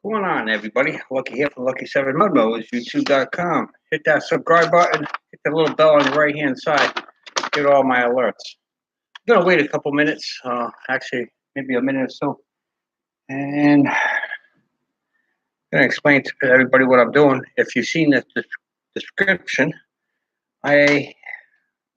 What's going on, everybody? Lucky here from Lucky7 Mudmos, YouTube.com. Hit that subscribe button, hit the little bell on the right hand side, get all my alerts. I'm gonna wait a couple minutes, actually maybe a minute or so, and I'm gonna explain to everybody what I'm doing. If you've seen the description, I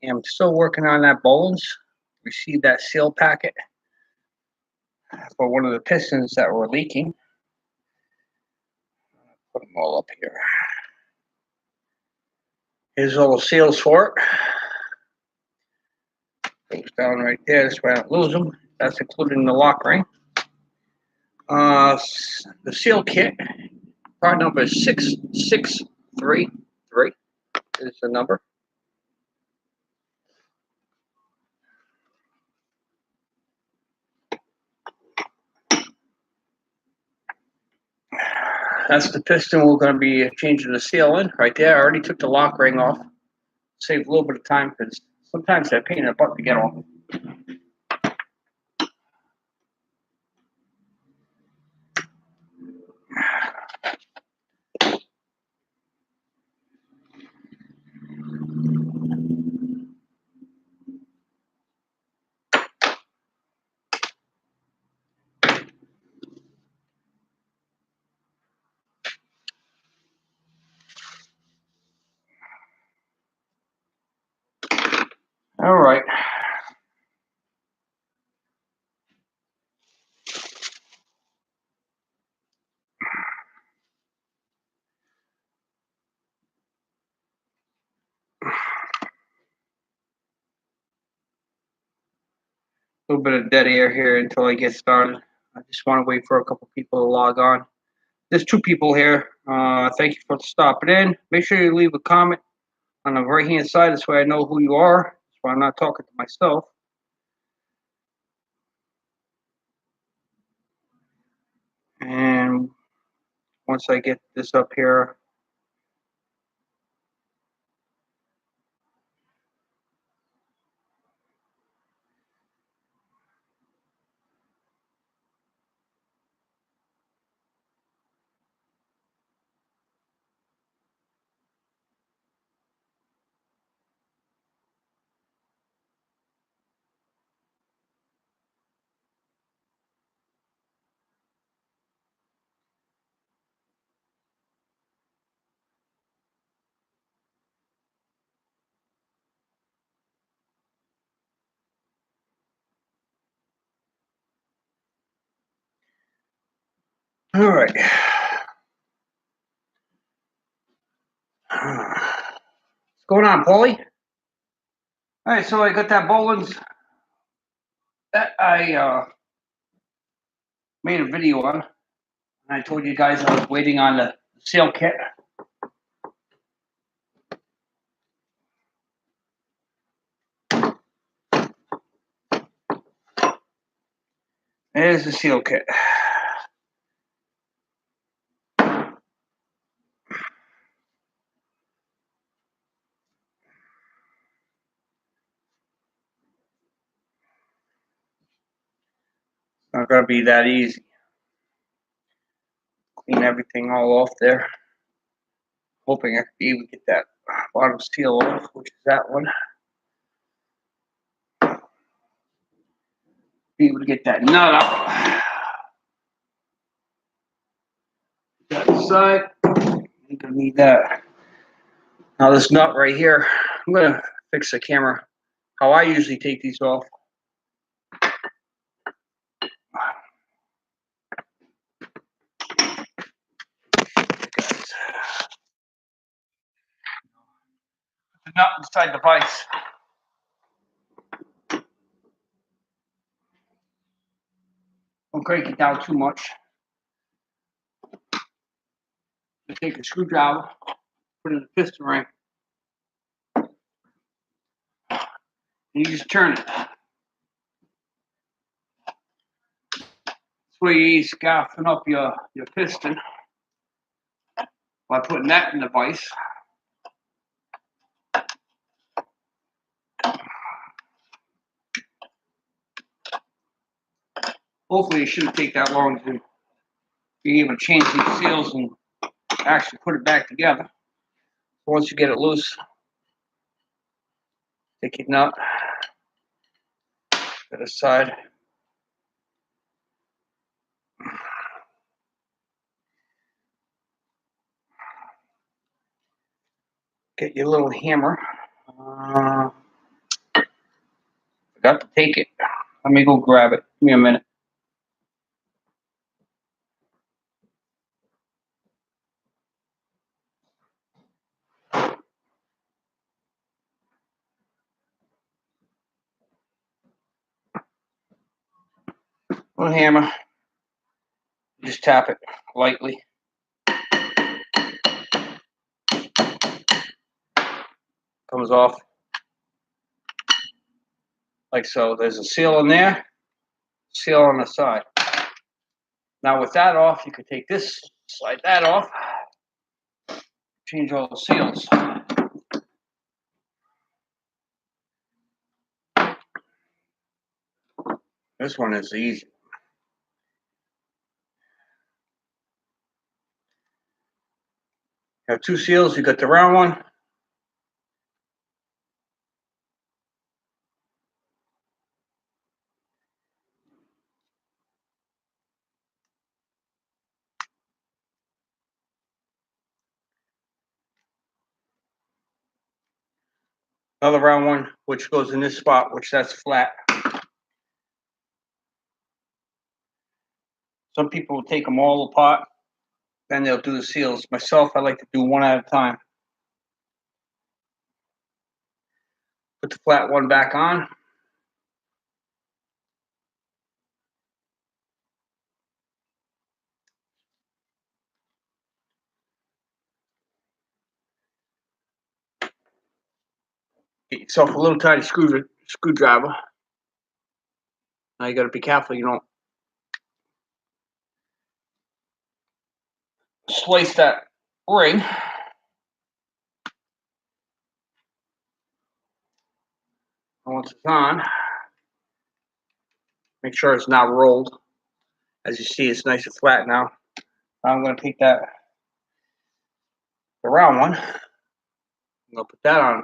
am still working on that Bolens. Received that seal packet for one of the pistons that were leaking. Put them all up here. Here's all the seals for it. Goes down right there. That's why I don't lose them. That's including the lock ring. The seal kit, part number is 6633 is the number. That's the piston we're going to be changing the seal in right there. I already took the lock ring off. Saved a little bit of time because sometimes they're a pain in the butt to get off. All right. A little bit of dead air here until I get started. I just want to wait for a couple people to log on. There's 2 people here. Thank you for stopping in. Make sure you leave a comment on the right hand side. That's why I know who you are. That's why I'm not talking to myself. And once I get this up here, all right. What's going on, Paulie? All right, so I got that Bolens that I made a video on. And I told you guys I was waiting on the seal kit. There's the seal kit. Not gonna be that easy. Clean everything all off there. Hoping I can be able to get that bottom seal off, which is that one. Be able to get that nut out. That side. I'm gonna need that. Now this nut right here, I'm gonna fix the camera. How I usually take these off. The nut inside the vise. Don't crank it down too much. Just take a screwdriver, put it in the piston ring, and you just turn it. This way you ain't scarfing up your piston by putting that in the vise. Hopefully it shouldn't take that long to You're able to change these seals and actually put it back together. Once you get it loose, take your nut to the side. Get your little hammer. Forgot to take it. Let me go grab it. Give me a minute. Little hammer. Just tap it lightly. Comes off like so. There's a seal in there, seal on the side. Now with that off, you can take this, slide that off, change all the seals. This one is easy. You have two seals. You got the round one. Another round one, which goes in this spot, which that's flat. Some people will take them all apart, then they'll do the seals. Myself, I like to do one at a time. Put the flat one back on. Get yourself a little tiny screwdriver. Now you got to be careful you don't slice that ring. Once it's on, make sure it's not rolled. As you see, it's nice and flat now. I'm going to take the round one. I'm going to put that on.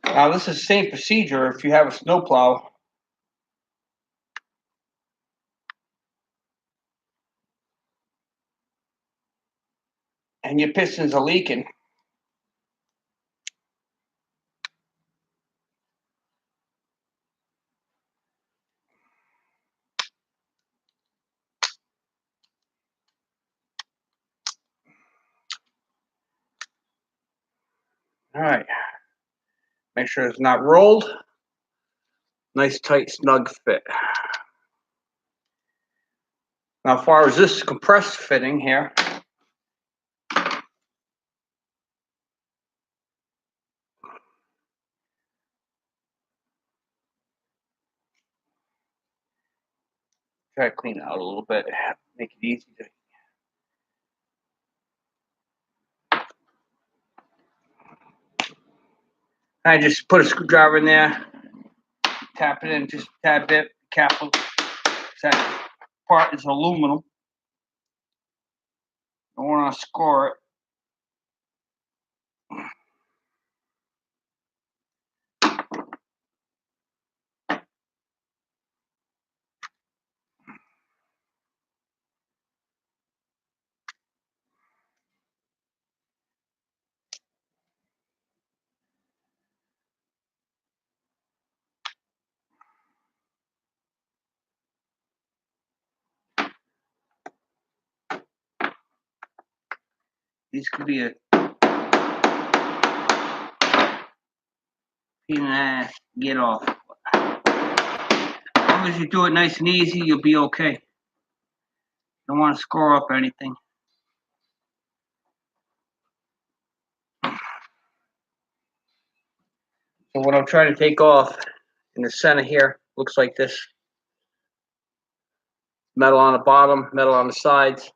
Now this is the same procedure if you have a snowplow. And your pistons are leaking. All right. Make sure it's not rolled. Nice, tight, snug fit. Now, as far as this compressed fitting here, try to clean it out a little bit, make it easy to. I just put a screwdriver in there, tap it in just a tad bit, careful. That part is aluminum. Don't want to score it. These could be a pain in the ass to get off. As long as you do it nice and easy, you'll be okay. Don't want to score up anything. So what I'm trying to take off in the center here looks like this. Metal on the bottom, metal on the sides.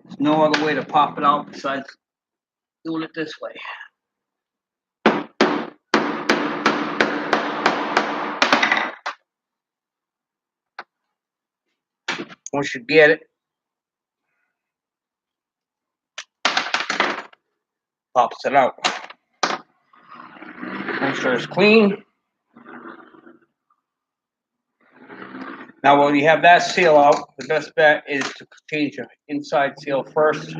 There's no other way to pop it out besides doing it this way. Once you get it, pops it out. Make sure it's clean. Now, when you have that seal out, the best bet is to change your inside seal first.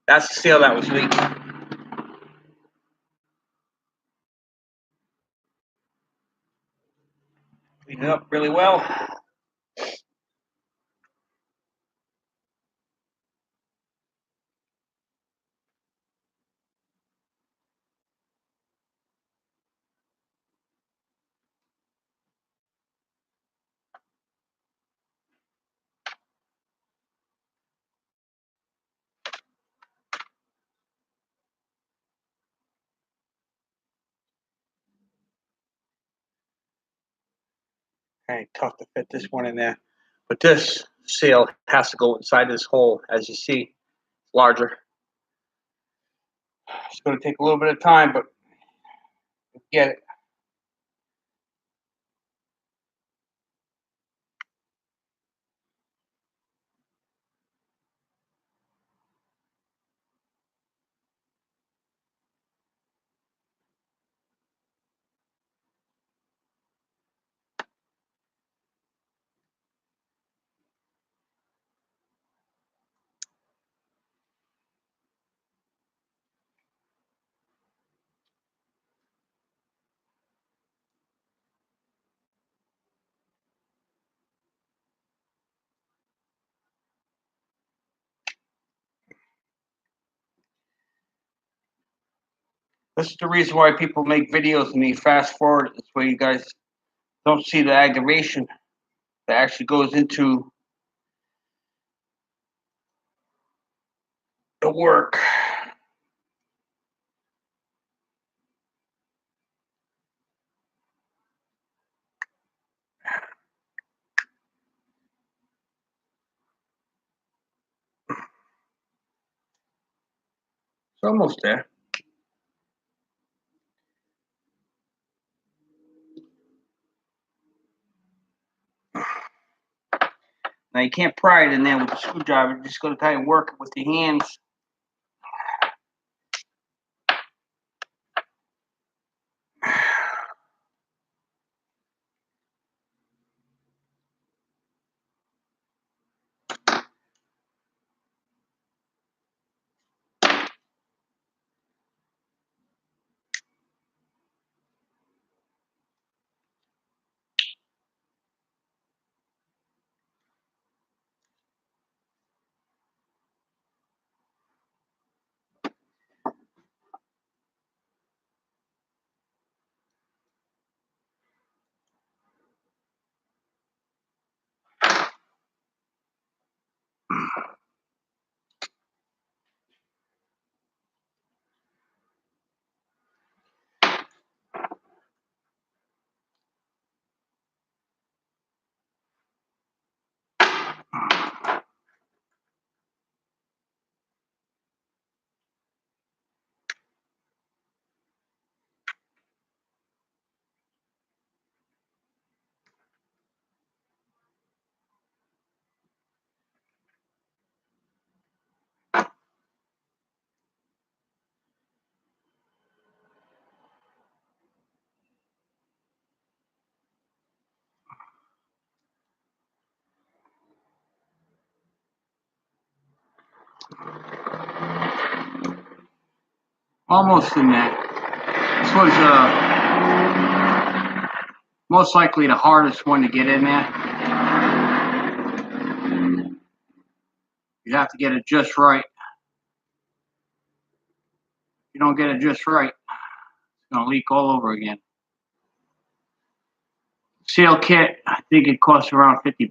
That's the seal that was leaking. Clean it up really well. Kind of tough to fit this one in there. But this seal has to go inside this hole, as you see, larger. It's going to take a little bit of time, but get it. This is the reason why people make videos and they fast forward. This way you guys don't see the aggravation that actually goes into the work. It's almost there. Now you can't pry it in there with the screwdriver. You're just going to kind of work it with your hands. Almost in there. This was most likely the hardest one to get in there. You have to get it just right. If you don't get it just right, it's going to leak all over again. Seal kit, I think it costs around $50.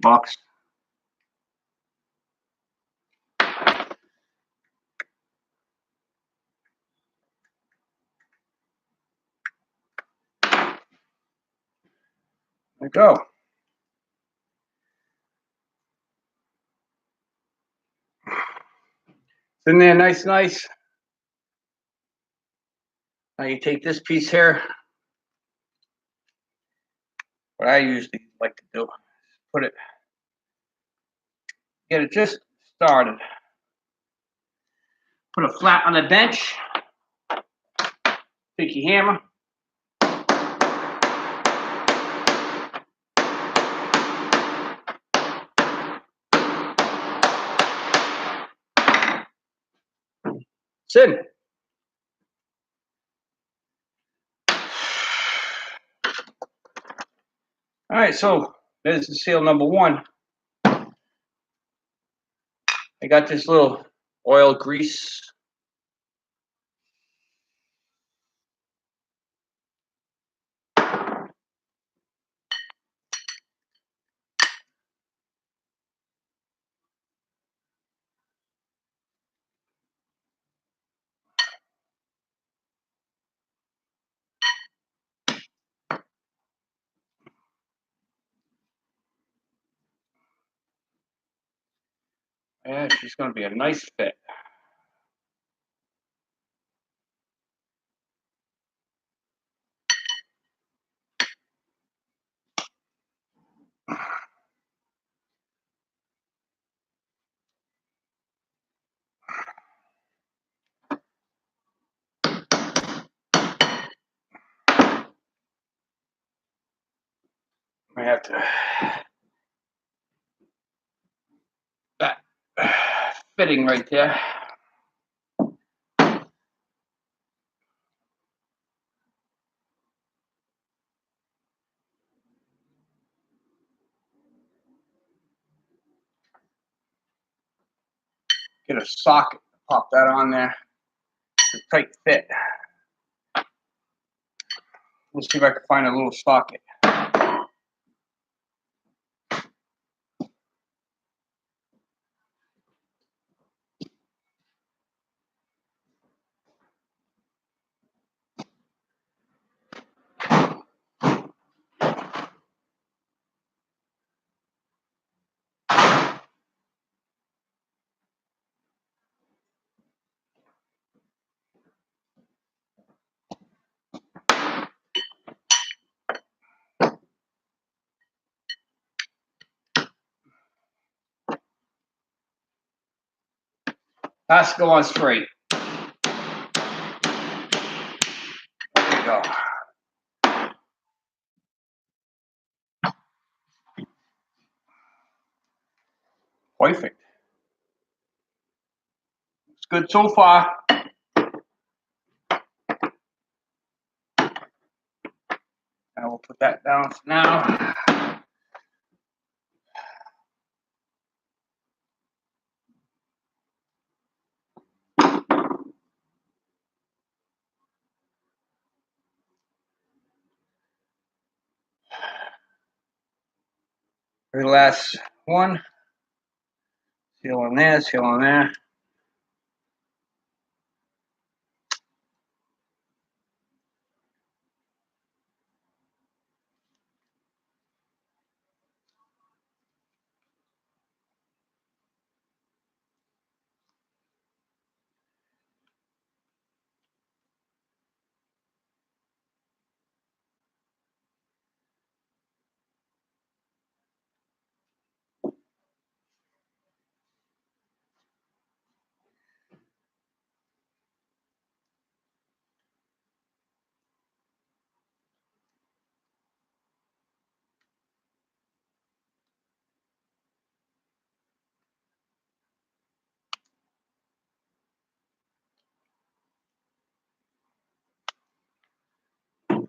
There we go. It's in there nice. Now you take this piece here. What I usually like to do is get it just started. Put it flat on the bench. Take your hammer. Sit. All right, so there's the seal number one. I got this little oil grease. Yeah, she's going to be a nice fit. I have to that fitting right there. Get a socket, pop that on there. It's a tight fit. Let's see if I can find a little socket. Has to go on straight. There we go. Perfect. It's good so far. I will put that down for now. Very last one. Seal on there, seal on there.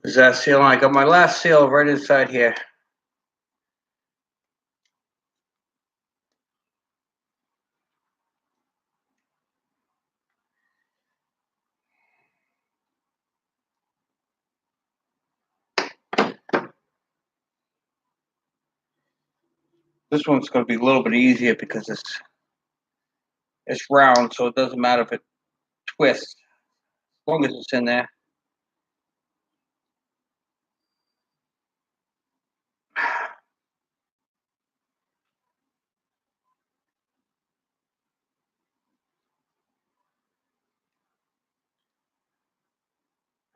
Is that seal on? I got my last seal right inside here. This one's going to be a little bit easier because it's round, so it doesn't matter if it twists, as long as it's in there.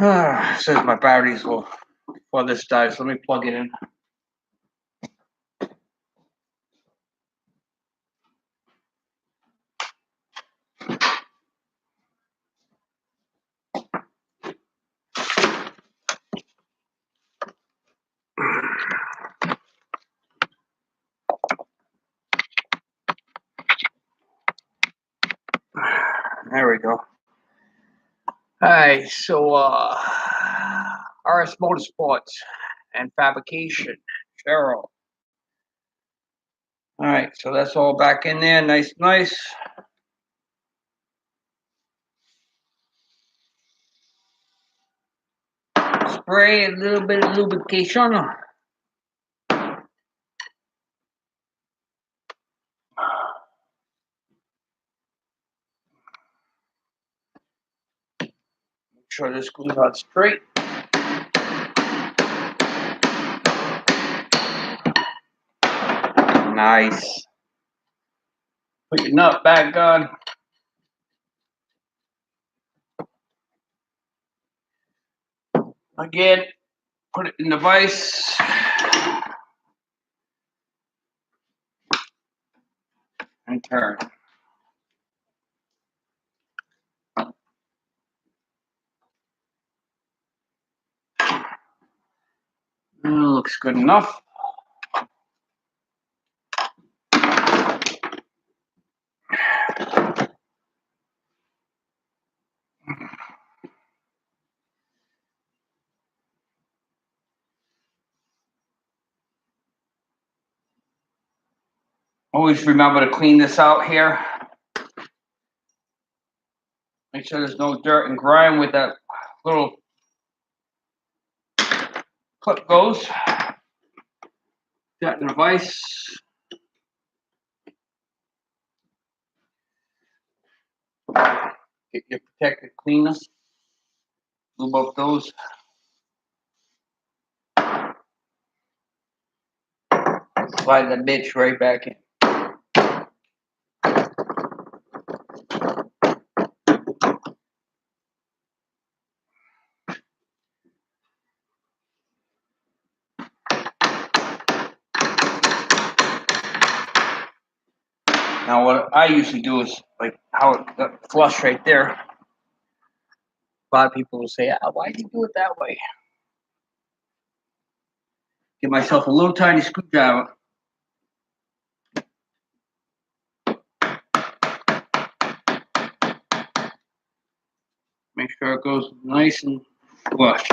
Says my batteries will before this dies. Let me plug it in. There we go. Alright, so RS Motorsports and Fabrication, Cheryl. Alright, so that's all back in there, nice. Spray a little bit of lubrication. Make sure this goes out straight. Nice. Put your nut back on. Again, put it in the vise. And turn. Looks good enough. Always remember to clean this out here. Make sure there's no dirt and grime with that little clip goes. That in the vise. Get your protective cleaner. Lube up those. Slide that bitch right back in. Now what I usually do is like how it got flush right there. A lot of people will say, why do you do it that way? Get myself a little tiny screwdriver. Make sure it goes nice and flush.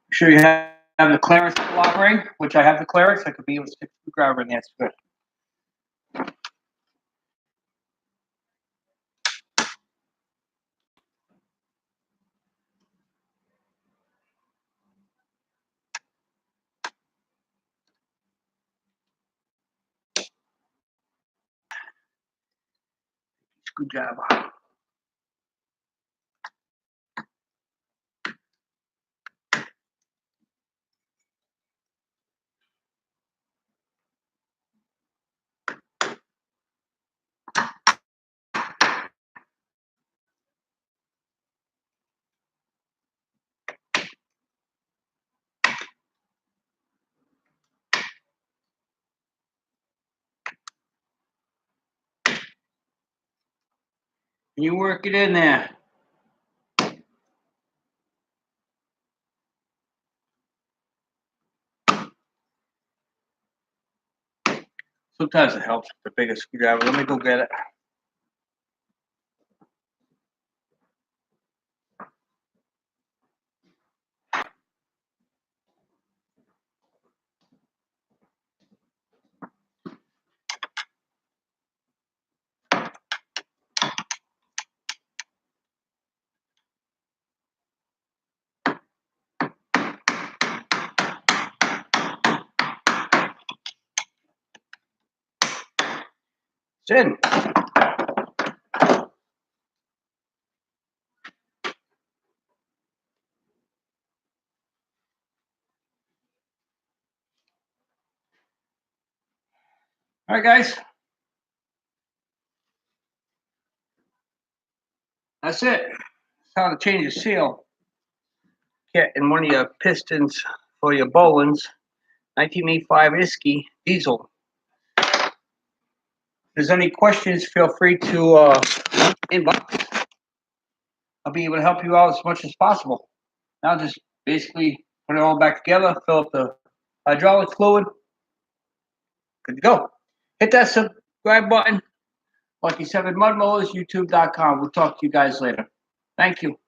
Make sure you have the clearance lock ring, which I have the clearance. I could be able to stick a screwdriver in there. It's good. Screwdriver. You work it in there. Sometimes it helps with the bigger screwdriver. Let me go get it. It's in. All right, guys. That's it. That's how to change the seal. Get in one of your pistons for your Bolens. 1985 Iseki diesel. If there's any questions, feel free to inbox. I'll be able to help you out as much as possible. Now just basically put it all back together, fill up the hydraulic fluid. Good to go. Hit that subscribe button. Lucky7 Mud Mowers, YouTube.com. We'll talk to you guys later. Thank you.